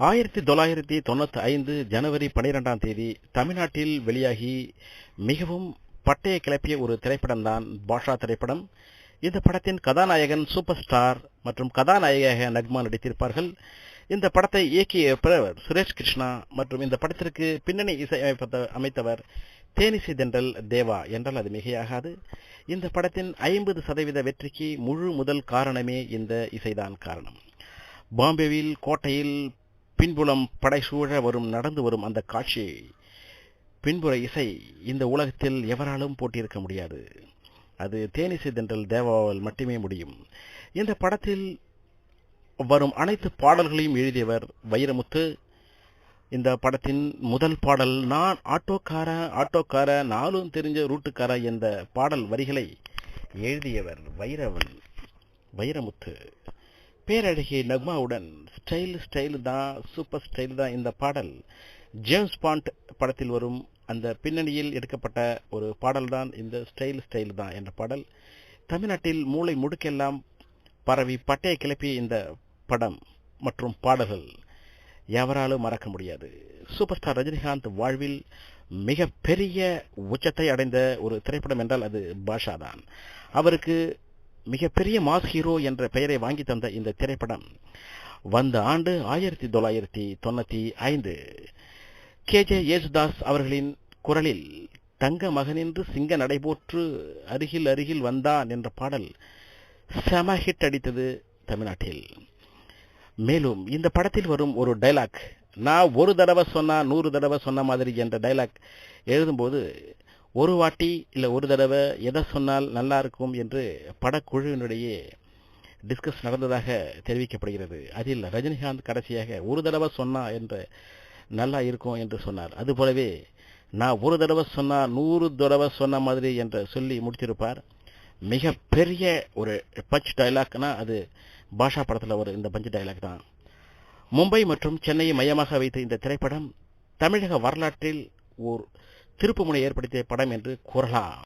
1995 ஜனவரி 12ஆம் தேதி தமிழ்நாட்டில் வெளியாகி மிகவும் பட்டையை கிளப்பிய ஒரு திரைப்படம்தான் பாஷா திரைப்படம். இந்த படத்தின் கதாநாயகன் சூப்பர் ஸ்டார் மற்றும் கதாநாயகியாக நக்மா நடித்திருப்பார்கள். இந்த படத்தை இயக்கியவர் சுரேஷ் கிருஷ்ணா மற்றும் இந்த படத்திற்கு பின்னணி இசை அமைத்தவர் தேனிசை தென்றல் தேவா என்றால் அது மிகையாகாது. இந்த படத்தின் 50% வெற்றிக்கு முழு முதல் காரணமே இந்த இசைதான் காரணம். பாம்பேவில் கோட்டையில் பின்புலம் படைசூழ நடந்து வரும் அந்த காட்சி பின்புற இசை இந்த உலகத்தில் எவராலும் போட்டியிருக்க முடியாது. அது தேனிசை தென்றல் தேவாவால் மட்டுமே முடியும். இந்த படத்தில் வரும் அனைத்து பாடல்களையும் எழுதியவர் வைரமுத்து. இந்த படத்தின் முதல் பாடல் நான் ஆட்டோக்கார நாளும் தெரிஞ்ச ரூட்டுக்கார என்ற பாடல் வரிகளை எழுதியவர் வைரமுத்து. பேரழகி நக்மாவுடன் ஸ்டைல் தான், சூப்பர் ஸ்டைல் தான். இந்த பாடல் ஜேம்ஸ் பாண்ட் படத்தில் வரும் அந்த பின்னணியில் எடுக்கப்பட்ட ஒரு பாடல் தான் இந்த ஸ்டைல் தான் என்ற பாடல். தமிழ்நாட்டில் மூளை முடுக்கெல்லாம் பரவி பட்டையை கிளப்பிய இந்த படம் மற்றும் பாடல்கள் எவராலும் மறக்க முடியாது. சூப்பர் ஸ்டார் ரஜினிகாந்த் வாழ்வில் மிக பெரிய உச்சத்தை அடைந்த ஒரு திரைப்படம் என்றால் அது பாஷா தான். அவருக்கு மிகப்பெரிய மாஸ் ஹீரோ என்ற பெயரை வாங்கி தந்த இந்த திரைப்படம் வந்த ஆண்டு 1995. கே.ஜே. யேசுதாஸ் அவர்களின் குரலில் தங்க மகனின்று சிங்க நடைபோற்று அருகில் வந்தான் என்ற பாடல் செம ஹிட் அடித்தது தமிழ்நாட்டில். மேலும் இந்த படத்தில் வரும் ஒரு டைலாக், நான் ஒரு தடவை சொன்னா 100 தடவை சொன்ன மாதிரி என்ற டைலாக் எழுதும்போது ஒரு வாட்டி இல்லை ஒரு தடவை எதை சொன்னால் நல்லா இருக்கும் என்று படக்குழுவினுடைய டிஸ்கஸ் நடந்ததாக தெரிவிக்கப்படுகிறது. அதில் ரஜினிகாந்த் கடைசியாக ஒரு தடவை சொன்னா என்று நல்லா இருக்கும் என்று சொன்னார். அதுபோலவே நான் ஒரு தடவை சொன்னா 100 தடவை சொன்ன மாதிரி என்று சொல்லி முடித்திருப்பார். மிக பெரிய ஒரு பஞ்ச் டைலாக்னா அது பாஷா படத்தில் ஒரு இந்த பஞ்ச் டைலாக் தான். மும்பை மற்றும் சென்னையை மையமாக வைத்த இந்த திரைப்படம் தமிழக வரலாற்றில் ஒரு திருப்புமுனை ஏற்படுத்திய படம் என்று கூறலாம்.